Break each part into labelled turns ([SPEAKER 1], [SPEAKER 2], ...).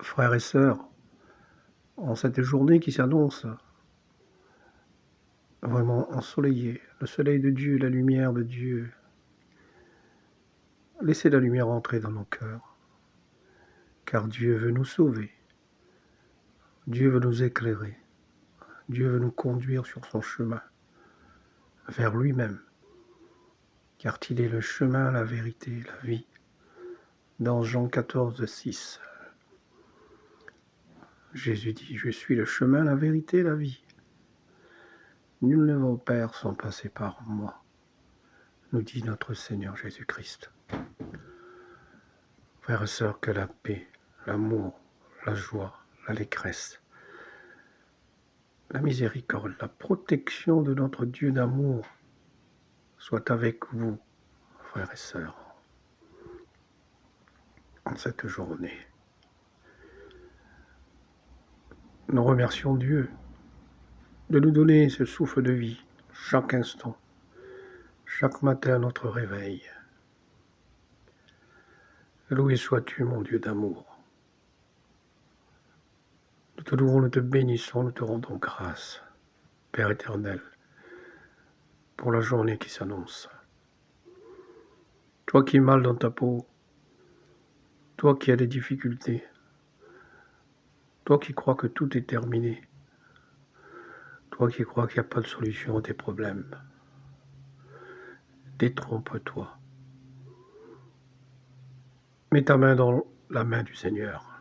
[SPEAKER 1] Frères et sœurs, en cette journée qui s'annonce vraiment ensoleillée, le soleil de Dieu, la lumière de Dieu, laissez la lumière entrer dans nos cœurs, car Dieu veut nous sauver, Dieu veut nous éclairer, Dieu veut nous conduire sur son chemin, vers lui-même, car il est le chemin, la vérité, la vie. Dans Jean 14, 6, Jésus dit « Je suis le chemin, la vérité, la vie. Nul ne va au Père sans passer par moi », nous dit notre Seigneur Jésus-Christ. Frères et sœurs, que la paix, l'amour, la joie, l'allégresse, la miséricorde, la protection de notre Dieu d'amour soit avec vous, frères et sœurs, en cette journée. Nous remercions Dieu de nous donner ce souffle de vie chaque instant, chaque matin à notre réveil. Loué sois-tu, mon Dieu d'amour. Nous te louons, nous te bénissons, nous te rendons grâce, Père éternel, pour la journée qui s'annonce. Toi qui es mal dans ta peau, toi qui as des difficultés, toi qui crois que tout est terminé, toi qui crois qu'il n'y a pas de solution à tes problèmes, détrompe-toi. Mets ta main dans la main du Seigneur.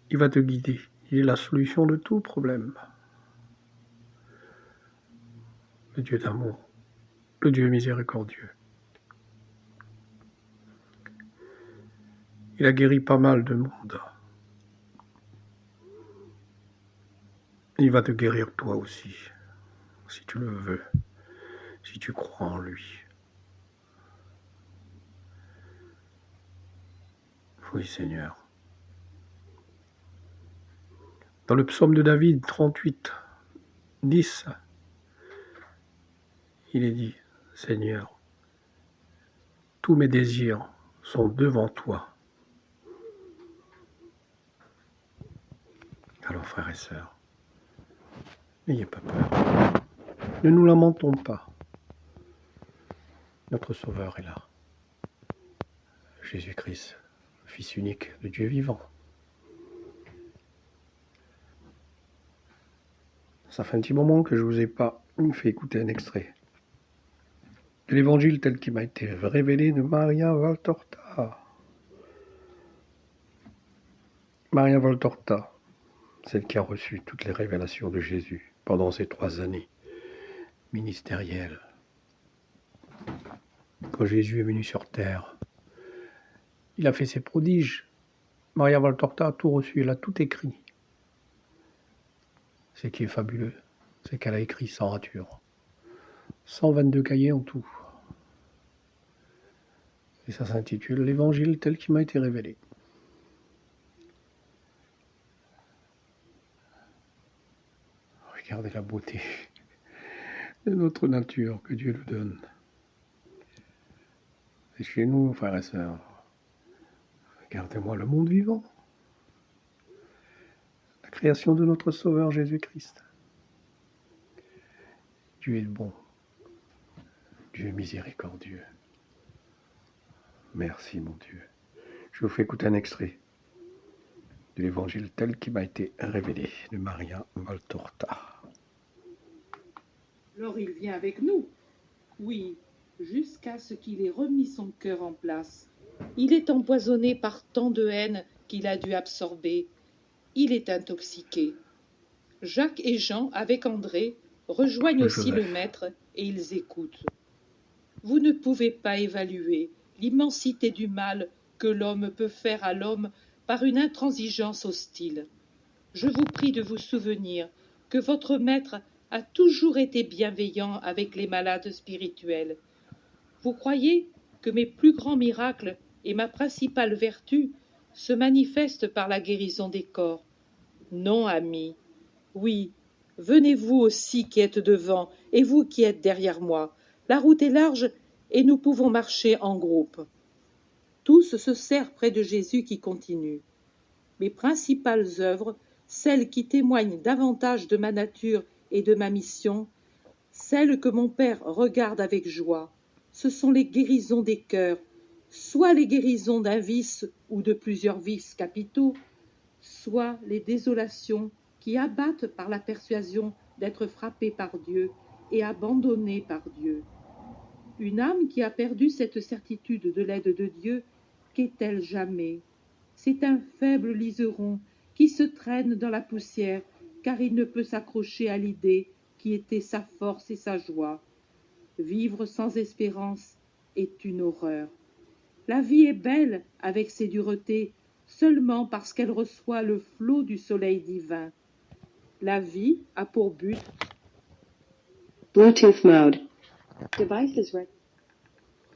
[SPEAKER 1] Il va te guider. Il est la solution de tout problème. Le Dieu d'amour, le Dieu miséricordieux. Il a guéri pas mal de monde. Il va te guérir toi aussi, si tu le veux, si tu crois en lui. Oui, Seigneur. Dans le psaume de David 38, 10, il est dit, Seigneur, tous mes désirs sont devant toi. Alors, frères et sœurs, n'ayez pas peur. Ne nous lamentons pas. Notre Sauveur est là. Jésus-Christ, Fils unique de Dieu vivant. Ça fait un petit moment que je ne vous ai pas fait écouter un extrait de l'évangile tel qu'il m'a été révélé de Maria Valtorta. Maria Valtorta, celle qui a reçu toutes les révélations de Jésus pendant ces 3 années ministérielles. Quand Jésus est venu sur terre, il a fait ses prodiges. Maria Valtorta a tout reçu, elle a tout écrit. Ce qui est fabuleux, c'est qu'elle a écrit sans rature. 122 cahiers en tout. Et ça s'intitule « L'Évangile tel qu'il m'a été révélé ». Regardez la beauté de notre nature que Dieu nous donne. C'est chez nous, frères et sœurs. Regardez-moi le monde vivant. La création de notre Sauveur Jésus-Christ. Dieu est bon. Dieu est miséricordieux. Merci, mon Dieu. Je vous fais écouter un extrait de l'Évangile tel qu'il m'a été révélé de Maria Valtorta.
[SPEAKER 2] Alors il vient avec nous. Oui, jusqu'à ce qu'il ait remis son cœur en place. Il est empoisonné par tant de haine qu'il a dû absorber. Il est intoxiqué. Jacques et Jean, avec André, rejoignent aussi le maître et ils écoutent. Vous ne pouvez pas évaluer l'immensité du mal que l'homme peut faire à l'homme par une intransigeance hostile. Je vous prie de vous souvenir que votre maître a toujours été bienveillant avec les malades spirituels. Vous croyez que mes plus grands miracles et ma principale vertu se manifestent par la guérison des corps? Non, amis. Oui, venez vous aussi qui êtes devant et vous qui êtes derrière moi. La route est large et nous pouvons marcher en groupe. Tous se serrent près de Jésus qui continue. Mes principales œuvres, celles qui témoignent davantage de ma nature et de ma mission, celles que mon Père regarde avec joie, ce sont les guérisons des cœurs, soit les guérisons d'un vice ou de plusieurs vices capitaux, soit les désolations qui abattent par la persuasion d'être frappée par Dieu et abandonnée par Dieu. Une âme qui a perdu cette certitude de l'aide de Dieu, qu'est-elle jamais? C'est un faible liseron qui se traîne dans la poussière, car il ne peut s'accrocher à l'idée qui était sa force et sa joie. Vivre sans espérance est une horreur. La vie est belle avec ses duretés, seulement parce qu'elle reçoit le flot du soleil divin. La vie a pour but
[SPEAKER 3] Bluetooth mode. Device is ready.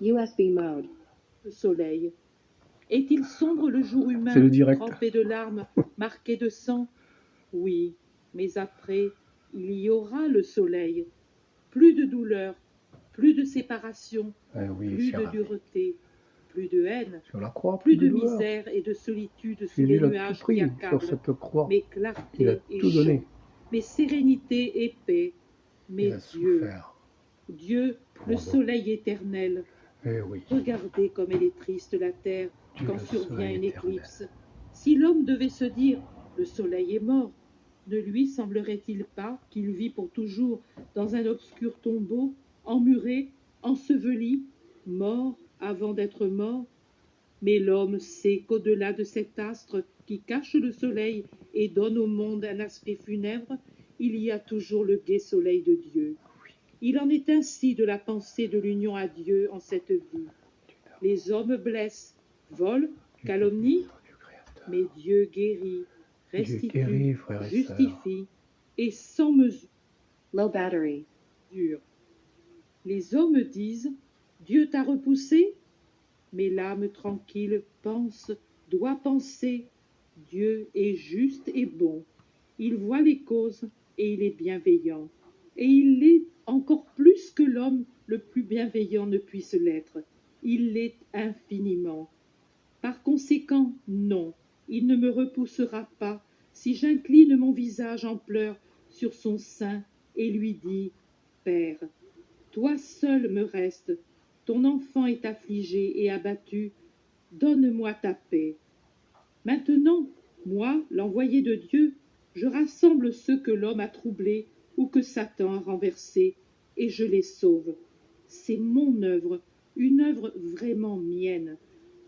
[SPEAKER 3] USB mode.
[SPEAKER 2] le soleil. Est-il sombre le jour
[SPEAKER 1] C'est
[SPEAKER 2] humain,
[SPEAKER 1] le direct.
[SPEAKER 2] trempé de larmes, marqué de sang? Oui, mais après, il y aura le soleil. Plus de douleur, plus de séparation,
[SPEAKER 1] Oui,
[SPEAKER 2] plus
[SPEAKER 1] cher
[SPEAKER 2] de
[SPEAKER 1] ami.
[SPEAKER 2] dureté, plus de haine,
[SPEAKER 1] Sur la croix,
[SPEAKER 2] plus de
[SPEAKER 1] douleur.
[SPEAKER 2] misère et de solitude sous
[SPEAKER 1] Jésus
[SPEAKER 2] les
[SPEAKER 1] l'a tout
[SPEAKER 2] nuages qui
[SPEAKER 1] pris sur
[SPEAKER 2] accablent,
[SPEAKER 1] cette croix.
[SPEAKER 2] mais
[SPEAKER 1] Il a
[SPEAKER 2] clarté et
[SPEAKER 1] tout donné.
[SPEAKER 2] chant, mais sérénité et paix,
[SPEAKER 1] Il
[SPEAKER 2] mais
[SPEAKER 1] a
[SPEAKER 2] Dieu,
[SPEAKER 1] souffert
[SPEAKER 2] Dieu,
[SPEAKER 1] pour
[SPEAKER 2] le
[SPEAKER 1] nous.
[SPEAKER 2] soleil éternel.
[SPEAKER 1] Eh oui,
[SPEAKER 2] Regardez comme elle est triste la terre
[SPEAKER 1] Dieu
[SPEAKER 2] quand
[SPEAKER 1] le
[SPEAKER 2] survient
[SPEAKER 1] soleil
[SPEAKER 2] une
[SPEAKER 1] éternel.
[SPEAKER 2] éclipse. Si l'homme devait se dire le soleil est mort, ne lui semblerait-il pas qu'il vit pour toujours dans un obscur tombeau, emmuré, enseveli, mort avant d'être mort? Mais l'homme sait qu'au-delà de cet astre qui cache le soleil et donne au monde un aspect funèbre, il y a toujours le gai soleil de Dieu. Il en est ainsi de la pensée de l'union à Dieu en cette vie. Les hommes blessent, volent, calomnient,
[SPEAKER 1] Dieu créateur.
[SPEAKER 2] mais Dieu guérit,
[SPEAKER 1] Dieu
[SPEAKER 2] restitue,
[SPEAKER 1] guérit, frères et sœurs.
[SPEAKER 2] justifie, et sans mesure.
[SPEAKER 3] Low battery.
[SPEAKER 2] Les hommes disent Dieu t'a repoussé, mais l'âme tranquille pense, doit penser. Dieu est juste et bon. Il voit les causes et il est bienveillant. Et il l'est encore plus que l'homme le plus bienveillant ne puisse l'être. Il l'est infiniment. Par conséquent, non, il ne me repoussera pas si j'incline mon visage en pleurs sur son sein et lui dis Père, toi seul me restes, ton enfant est affligé et abattu, donne-moi ta paix. Maintenant, moi, l'envoyé de Dieu, je rassemble ceux que l'homme a troublés ou que Satan a renversés, et je les sauve. C'est mon œuvre, une œuvre vraiment mienne.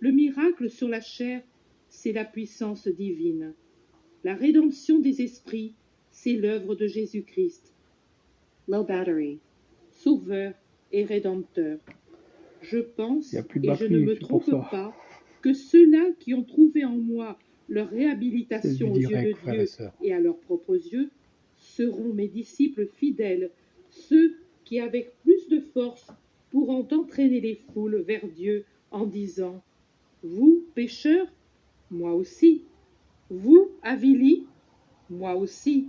[SPEAKER 2] Le miracle sur la chair, c'est la puissance divine. La rédemption des esprits, c'est l'œuvre de Jésus-Christ,
[SPEAKER 3] Low battery.
[SPEAKER 2] Sauveur et Rédempteur. Je pense,
[SPEAKER 1] Il n'y a plus de
[SPEAKER 2] et je ne
[SPEAKER 1] batterie,
[SPEAKER 2] me
[SPEAKER 1] c'est pour
[SPEAKER 2] trompe
[SPEAKER 1] ça.
[SPEAKER 2] pas, que ceux-là qui ont trouvé en moi leur
[SPEAKER 1] C'est
[SPEAKER 2] réhabilitation
[SPEAKER 1] du
[SPEAKER 2] aux yeux de
[SPEAKER 1] direct, frères et
[SPEAKER 2] Dieu
[SPEAKER 1] sœurs.
[SPEAKER 2] et à leurs propres yeux seront mes disciples fidèles, ceux qui, avec plus de force, pourront entraîner les foules vers Dieu en disant Vous, pécheurs, moi aussi. Vous, avilis, moi aussi.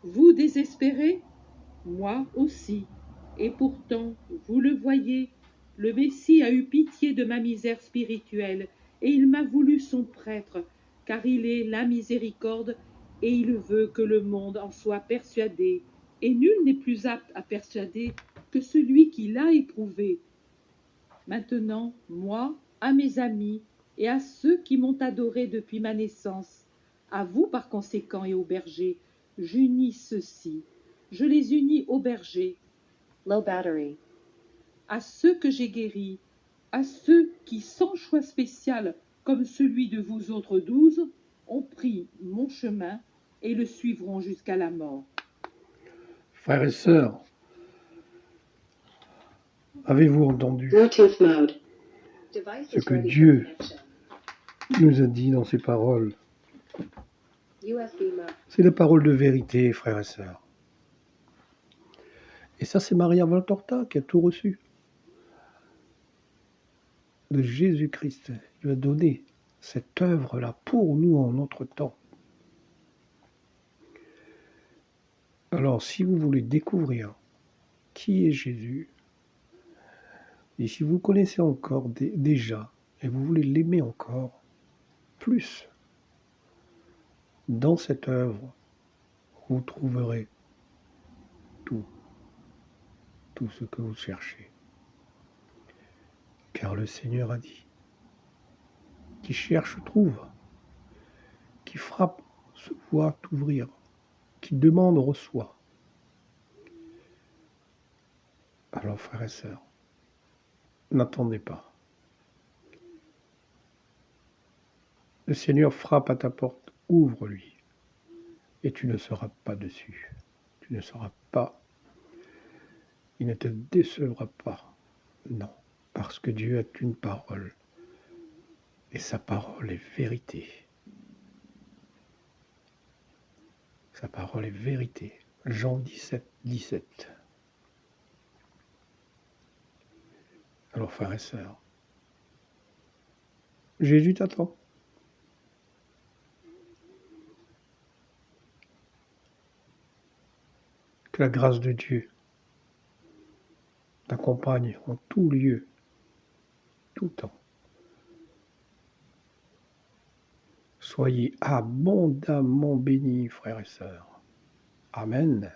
[SPEAKER 2] Vous, désespérés, moi aussi. Et pourtant, vous le voyez, le Messie a eu pitié de ma misère spirituelle, et il m'a voulu son prêtre, car il est la miséricorde, et il veut que le monde en soit persuadé, et nul n'est plus apte à persuader que celui qui l'a éprouvé. Maintenant, moi, à mes amis, et à ceux qui m'ont adoré depuis ma naissance, à vous par conséquent et aux bergers, j'unis ceux-ci. Je les unis aux bergers,
[SPEAKER 3] Low battery.
[SPEAKER 2] à ceux que j'ai guéris, à ceux qui, sans choix spécial, comme celui de vous autres 12, ont pris mon chemin et le suivront jusqu'à la mort.
[SPEAKER 1] Frères et sœurs, avez-vous entendu
[SPEAKER 3] Bluetooth mode. Device
[SPEAKER 1] ce
[SPEAKER 3] is
[SPEAKER 1] que
[SPEAKER 3] ready for
[SPEAKER 1] Dieu
[SPEAKER 3] connection.
[SPEAKER 1] nous a dit dans ses paroles?
[SPEAKER 3] USB mode.
[SPEAKER 1] C'est la parole de vérité, frères et sœurs. Et ça, c'est Maria Valtorta qui a tout reçu de Jésus-Christ. Il lui a donné cette œuvre-là pour nous en notre temps. Alors, si vous voulez découvrir qui est Jésus, et si vous connaissez encore déjà et vous voulez l'aimer encore plus, dans cette œuvre, vous trouverez tout, tout ce que vous cherchez. Car le Seigneur a dit, qui cherche trouve, qui frappe se voit ouvrir, qui demande reçoit. Alors frères et sœurs, n'attendez pas. Le Seigneur frappe à ta porte, ouvre-lui, et tu ne seras pas déçu. Tu ne seras pas, il ne te décevra pas. Non, parce que Dieu a une parole, et sa parole est vérité. Sa parole est vérité. Jean 17, 17. Alors frères et sœurs, Jésus t'attend. Que la grâce de Dieu t'accompagne en tout lieu, tout temps. Soyez abondamment bénis, frères et sœurs. Amen.